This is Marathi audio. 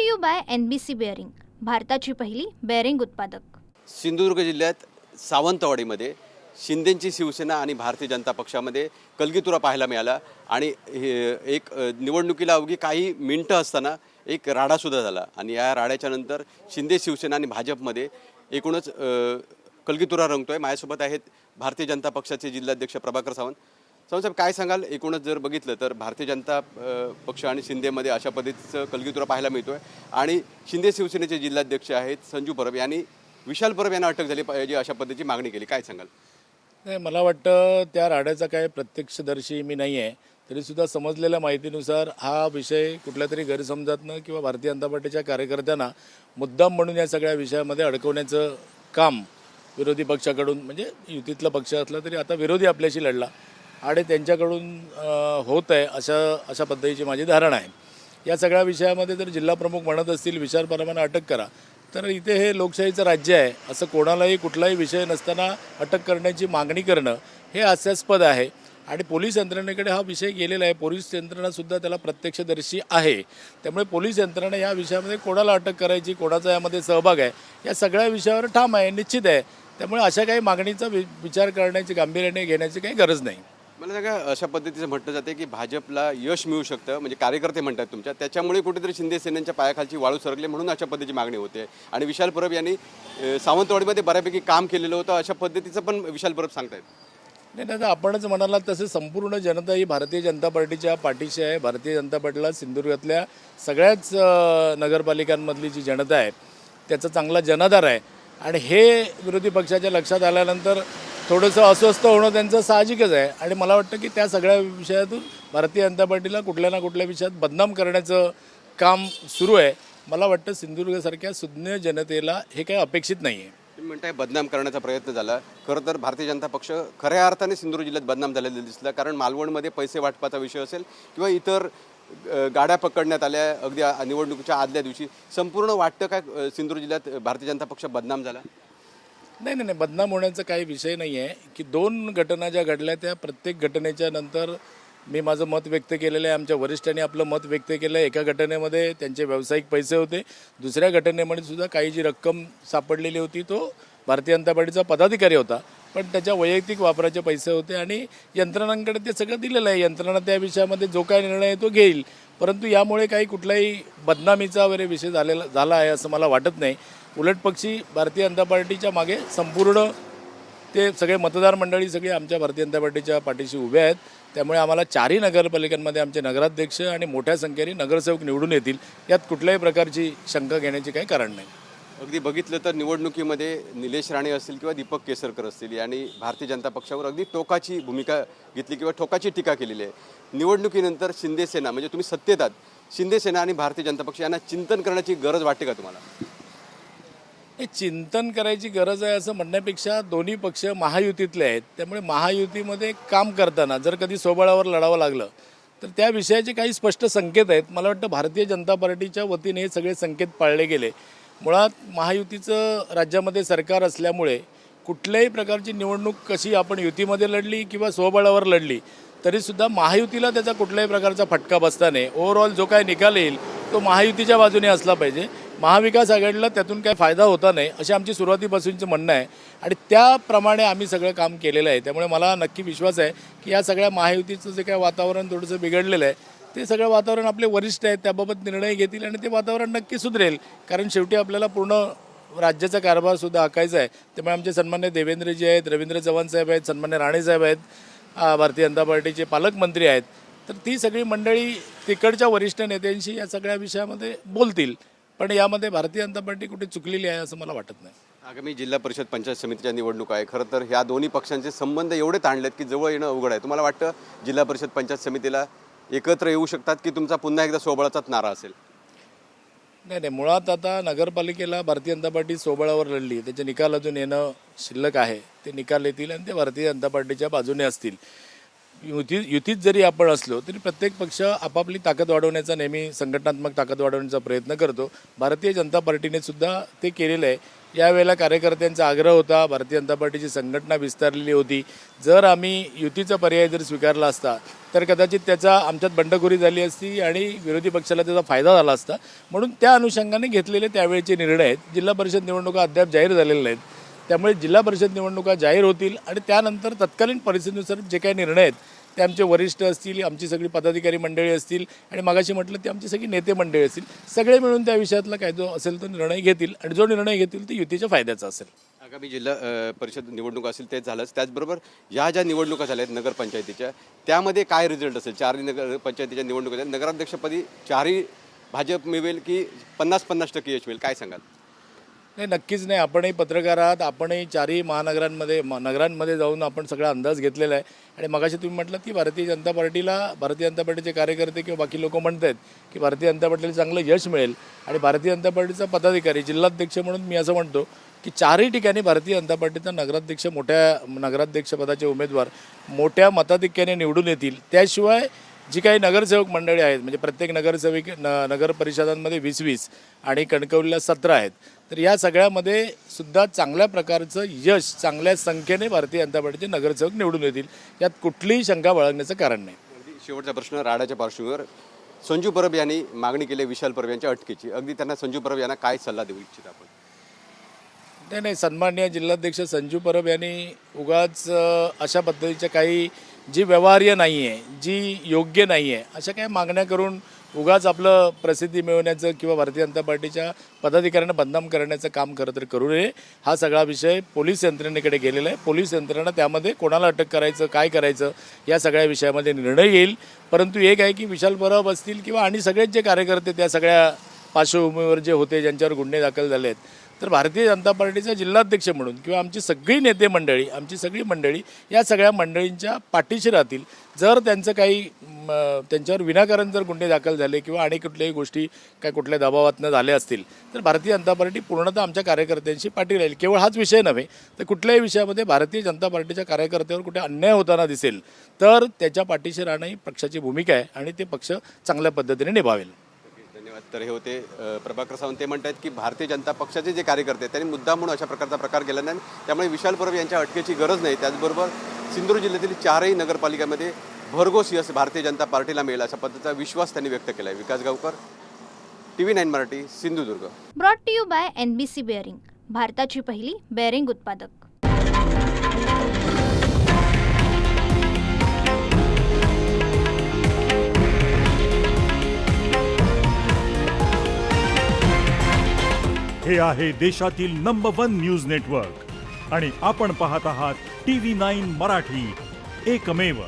To you by NBC bearing, भारताची पहिली बेअरिंग उत्पादक। सिंधुदुर्ग जिल्ह्यात सावंतवाडीमध्ये शिंदेंची शिवसेना आणि भारतीय जनता पक्षामध्ये कलगीतुरा पाहायला मिळाला आणि एक निवडणुकीला अवघी काही मिनिटं असताना एक राडासुद्धा झाला आणि या राड्याच्या नंतर शिंदे शिवसेना आणि भाजपमध्ये एकूणच कलगीतुरा रंगतोय। माझ्यासोबत आहेत भारतीय जनता पक्षाचे जिल्हाध्यक्ष प्रभाकर सावंत। सावंत, काय सांगाल? एकूणच जर बघितलं तर भारतीय जनता पक्ष आणि शिंदेमध्ये अशा पद्धतीचं कलगीतुरा पाहायला मिळतोय आणि शिंदे शिवसेनेचे जिल्हाध्यक्ष आहेत संजू परब यांनी विशाल परब यांना अटक झाली पाहिजे अशा पद्धतीची मागणी केली। काय सांगाल? नाही, मला वाटतं त्या राड्याचा काय प्रत्यक्षदर्शी मी नाही आहे, तरीसुद्धा समजलेल्या माहितीनुसार हा विषय कुठल्या तरी गैरसमजातनं किंवा भारतीय जनता पार्टीच्या कार्यकर्त्यांना मुद्दाम म्हणून या सगळ्या विषयामध्ये अडकवण्याचं काम विरोधी पक्षाकडून, म्हणजे युतीतला पक्ष असला तरी आता विरोधी आपल्याशी लढला आणि त्यांच्याकडून होत आहे अशा पद्धतीची माझी धारणा आहे। या सगळ्या विषयामध्ये जर जिल्हाप्रमुख म्हणत असतील विचार प्रमाणे अटक करा, तर इथे हे लोकशाहीचं राज्य आहे, असं कोणालाही कुठलाही विषय नसताना अटक करण्याची मागणी करणं हे हास्यास्पद आहे आणि पोलीस यंत्रणेकडे हा विषय गेलेला आहे। पोलीस यंत्रणासुद्धा त्याला प्रत्यक्षदर्शी आहे, त्यामुळे पोलीस यंत्रणा या विषयामध्ये कोणाला अटक करायची, कोणाचा यामध्ये सहभाग आहे, या सगळ्या विषयावर ठाम आहे, निश्चित आहे। त्यामुळे अशा काही मागणीचा विचार करण्याची, गांभीर्याने घेण्याची काही गरज नाही। मला सांगा, अशा पद्धतीचं म्हटलं जाते की भाजपला यश मिळू शकतं, म्हणजे कार्यकर्ते म्हणतात तुमच्या, त्याच्यामुळे कुठेतरी शिंदे सेनेच्या पायाखालची वाळू सरकले म्हणून अशा पद्धतीची मागणी होते आणि विशाल परब यांनी सावंतवाडीमध्ये बऱ्यापैकी काम केलेलं होतं अशा पद्धतीचं पण विशाल परब सांगतायत। नाही, आता आपणच म्हणालात तसे संपूर्ण जनता ही भारतीय जनता पार्टीच्या पाठीशी आहे। भारतीय जनता पार्टीला सिंधुदुर्गातल्या सगळ्याच नगरपालिकांमधली जी जनता आहे त्याचा चांगला जनाधार आहे आणि हे विरोधी पक्षाच्या लक्षात आल्यानंतर थोडंसं अस्वस्थ होणं त्यांचं साहजिकच आहे आणि मला वाटतं की त्या सगळ्या विषयातून भारतीय जनता पार्टीला कुठल्या ना कुठल्या विषयात बदनाम करण्याचं काम सुरू आहे। मला वाटतं सिंधुदुर्गसारख्या सुज्ञ जनतेला हे काही अपेक्षित नाही आहे। तुम्ही म्हणताय बदनाम करण्याचा प्रयत्न झाला, खरं तर भारतीय जनता पक्ष खऱ्या अर्थाने सिंधुदुर्ग जिल्ह्यात बदनाम झालेला दिसला, कारण मालवणमध्ये पैसे वाटपाचा विषय असेल किंवा इतर गाड्या पकडण्यात आल्या अगदी निवडणुकीच्या आदल्या दिवशी, संपूर्ण वाटतं काय सिंधुदुर्ग जिल्ह्यात भारतीय जनता पक्ष बदनाम झाला? नाही, बदनाम होण्याचा काही विषय नाही आहे की दोन घटना ज्या घडल्या त्या प्रत्येक घटनेच्या नंतर मी माझं मत व्यक्त केलेलं आहे, आमच्या वरिष्ठांनी आपलं मत व्यक्त केलं आहे। एका घटनेमध्ये त्यांचे व्यावसायिक पैसे होते, दुसऱ्या घटनेमध्ये सुद्धा काही जी रक्कम सापडलेली होती तो भारतीय जनता पार्टीचा पदाधिकारी होता, पण त्याच्या वैयक्तिक वापराचे पैसे होते आणि यंत्रणांकडे ते सगळं दिलेलं आहे। यंत्रणा त्या विषयामध्ये जो काय निर्णय आहे तो घेईल, परंतु यामुळे काही कुठलाही बदनामीचा वगैरे विषय झाला आहे असं मला वाटत नाही। उलट पक्षी भारतीय जनता पार्टीच्या मागे संपूर्ण ते सगळे मतदार मंडळी सगळे आमच्या भारतीय जनता पार्टीच्या पाठीशी उभे आहेत, त्यामुळे आम्हाला चारही नगरपालिकांमध्ये आमचे नगराध्यक्ष आणि मोठ्या संख्येने नगरसेवक निवडून येतील, यात कुठल्याही प्रकारची शंका घेण्याची काही कारण नाही। अगदी बघितलं तर निवडणुकीमध्ये निलेश राणे असतील किंवा दीपक केसरकर असतील यांनी भारतीय जनता पक्षावर अगदी टोकाची भूमिका घेतली किंवा टोकाची टीका केलेली आहे। निवडणुकीनंतर शिंदे सेना, म्हणजे तुम्ही सत्तेत आहात, शिंदे सेना आणि भारतीय जनता पक्ष यांना चिंतन करण्याची गरज वाटते का तुम्हाला? हे चिंतन करायची गरज आहे असं म्हणण्यापेक्षा दोन्ही पक्ष महायुतीतले आहेत, त्यामुळे महायुतीमध्ये काम करताना जर कधी स्वबळावर लढावं लागलं तर त्या विषयाचे काही स्पष्ट संकेत आहेत। मला वाटतं भारतीय जनता पार्टीच्या वतीने हे सगळे संकेत पाळले गेले। मुळात महायुतीचं राज्यामध्ये सरकार असल्यामुळे कुठल्याही प्रकारची निवडणूक कशी आपण युतीमध्ये लढली किंवा स्वबळावर लढली तरीसुद्धा महायुतीला त्याचा कुठल्याही प्रकारचा फटका बसता नाही। ओव्हरऑल जो काय निकाल येईल तो महायुतीच्या बाजूने असला पाहिजे। महाविकास आघाडीला त्यातून काय फायदा होता नाही अशी आमची सुरुवातीपासूनचं म्हणणं आहे आणि त्याप्रमाणे आम्ही सगळं काम केलेलं आहे। त्यामुळे मला नक्की विश्वास आहे की या सगळ्या महायुतीचं जे काय वातावरण थोडंसं बिघडलेलं आहे ते सगळं वातावरण आपले वरिष्ठ आहेत त्याबाबत निर्णय घेतील आणि ते वातावरण नक्की सुधरेल, कारण शेवटी आपल्याला पूर्ण राज्याचा कारभारसुद्धा आखायचा आहे। त्यामुळे आमचे सन्मान्य देवेंद्रजी आहेत, रवींद्र चव्हाण साहेब आहेत, सन्मान्य राणेसाहेब आहेत, भारतीय जनता पार्टीचे पालकमंत्री आहेत, तर ती सगळी मंडळी तिकडच्या वरिष्ठ नेत्यांशी या सगळ्या विषयामध्ये बोलतील, पण यामध्ये भारतीय जनता पार्टी कुठे चुकलेली आहे असं मला वाटत नाही। आगामी जिल्हा परिषद पंचायत समितीच्या निवडणूक आहे, खरं तर ह्या दोन्ही पक्षांचे संबंध एवढे ताणलेत की जवळ येणं अवघड आहे। तुम्हाला वाटतं जिल्हा परिषद पंचायत समितीला एकत्र येऊ शकतात की तुमचा पुन्हा एकदा स्वबळाचाच नारा असेल? नाही, मुळात आता नगरपालिकेला भारतीय जनता पार्टी स्वबळावर लढली, त्याचे निकाल अजून येणं शिल्लक आहे, ते निकाल येतील आणि ते भारतीय जनता पार्टीच्या बाजूने असतील। युतीत जरी आपण असलो तरी प्रत्येक पक्ष आपापली ताकद वाढवण्याचा, नेहमी संघटनात्मक ताकद वाढवण्याचा प्रयत्न करतो। भारतीय जनता पार्टीने सुद्धा ते केलेलं आहे यावेळेला कार्यकर्त्यांचा आग्रह होता, भारतीय जनता पार्टीची संघटना विस्तारलेली होती. जर आम्ही युतीचा पर्याय जर स्वीकारला असता तर कदाचित त्याचा आमच्यात बंडखोरी झाली असती आणि विरोधी पक्षाला त्याचा फायदा झाला असता. म्हणून त्या अनुषंगाने घेतलेले त्यावेळेचे निर्णय आहेत. जिल्हा परिषद निवडणुका अद्याप जाहीर झालेल्या नाहीत, त्यामुळे जिल्हा परिषद निवडणुका जाहीर होतील आणि त्यानंतर तत्कालीन परिस्थितीनुसार जे काही निर्णय आहेत ते आमचे वरिष्ठ असतील, आमची सगळी पदाधिकारी मंडळी असतील आणि मागाशी म्हटलं ते आमची सगळी नेते मंडळी असतील, सगळे मिळून त्या विषयातला काय जो असेल तो निर्णय घेतील आणि जो निर्णय घेतील तो युतीच्या फायद्याचा असेल. आगामी जिल्हा परिषद निवडणूक असेल तेच झालंच. त्याचबरोबर या ज्या निवडणुका झाल्या आहेत नगरपंचायतीच्या, त्यामध्ये काय रिझल्ट असेल? चारही नगरपंचायतीच्या निवडणुका झाल्या, नगराध्यक्षपदी चारही भाजप मिळवेल की 50-50% यश मिळेल, काय सांगाल? नाही, नक्कीच नाही. आपणही पत्रकार आहात, आपणही चारही नगरांमध्ये जाऊन आपण सगळा अंदाज घेतलेला आहे. आणि मगाशी तुम्ही म्हटलं की भारतीय जनता पार्टीचे कार्यकर्ते किंवा बाकी लोक म्हणत आहेत की भारतीय जनता पार्टीला चांगलं यश मिळेल. आणि भारतीय जनता पार्टीचा पदाधिकारी जिल्हाध्यक्ष म्हणून मी असं म्हणतो की चारही ठिकाणी भारतीय जनता पार्टीचा नगराध्यक्षपदाचे उमेदवार मोठ्या मताधिक्याने निवडून येतील. त्याशिवाय जी काही नगरसेवक मंडळी आहेत, म्हणजे प्रत्येक नगर परिषदांमध्ये 20-20 आणि कणकवलीला 17 आहेत, तर या सगळ्यामध्ये सुद्धा चांगल्या प्रकारचं यश, चांगल्या संख्येने भारतीय जनता पार्टीचे नगरसेवक निवडून येतील. यात कुठलीही शंका बाळगण्याचं कारण नाही. शेवटचा प्रश्न राडाच्या पार्श्वभूमीवर संजू परब यांनी मागणी केली विशाल परब यांच्या अटकेची. अगदी त्यांना संजू परब यांना काय सल्ला देऊ इच्छित आपण? नाही, सन्माननीय जिल्हाध्यक्ष संजू परब यांनी उगाच अशा पद्धतीच्या काही जी व्यवहार्य नाही आहे, जी योग्य नाही आहे, अशा काही मागण्या करून उगाच आपलं प्रसिद्धी मिळवण्याचं किंवा भारतीय जनता पार्टीच्या पदाधिकाऱ्यांना बदनाम करण्याचं काम खरं तर करू नये. हा सगळा विषय पोलीस यंत्रणेकडे गेलेला आहे. पोलीस यंत्रणा त्यामध्ये कोणाला अटक करायचं, काय करायचं या सगळ्या विषयामध्ये निर्णय येईल. परंतु एक आहे की विशाल परब असतील किंवा आणि सगळेच जे कार्यकर्ते त्या सगळ्या पार्श्वभूमीवर जे होते, ज्यांच्यावर गुन्हे दाखल झाले आहेत, तर भारतीय जनता पार्टीचा जिल्हाध्यक्ष म्हणून किंवा आमची सगळी नेते मंडळी, आमची सगळी मंडळी या सगळ्या मंडळींच्या पाठीशी राहतील. जर त्यांचं काही त्यांच्यावर विनाकारण जर गुन्हे दाखल झाले किंवा आणि कुठल्याही गोष्टी कुठल्या दबावातनं झाल्या असतील तर भारतीय जनता पार्टी पूर्णतः आमच्या कार्यकर्त्यांशी पाठी राहील. केवळ हाच विषय नव्हे तर कुठल्याही विषयामध्ये भारतीय जनता पार्टीच्या कार्यकर्त्यावर कुठे अन्याय होताना दिसेल तर त्याच्या पाठीशी राहणं ही पक्षाची भूमिका आहे आणि ते पक्ष चांगल्या पद्धतीने निभावेल. धन्यवाद. तर हे होते प्रभाकर सावंत. ते म्हणतात की भारतीय जनता पक्षाचे जे कार्यकर्ते आहेत त्यांनी मुद्दाम म्हणून अशा प्रकारचा प्रकार केला नाही, त्यामुळे विशाल परब यांच्या अटकेची गरज नाही. त्याचबरोबर सिंधुदुर्ग जिल्ह्यातील चारही नगरपालिकांमध्ये भरघोस यश भारतीय जनता पार्टीला मिळेल अशा पद्धतीचा विश्वास त्यांनी व्यक्त केला आहे. Vikas Gaonkar, TV9 Marathi, Sindhudurg. Brought to you by NBC bearing, भारताची पहिली बेअरिंग उत्पादक. हे आहे देशातील नंबर 1 न्यूज नेटवर्क आणि आपण पाहत आहात TV9 मराठी, एकमेव.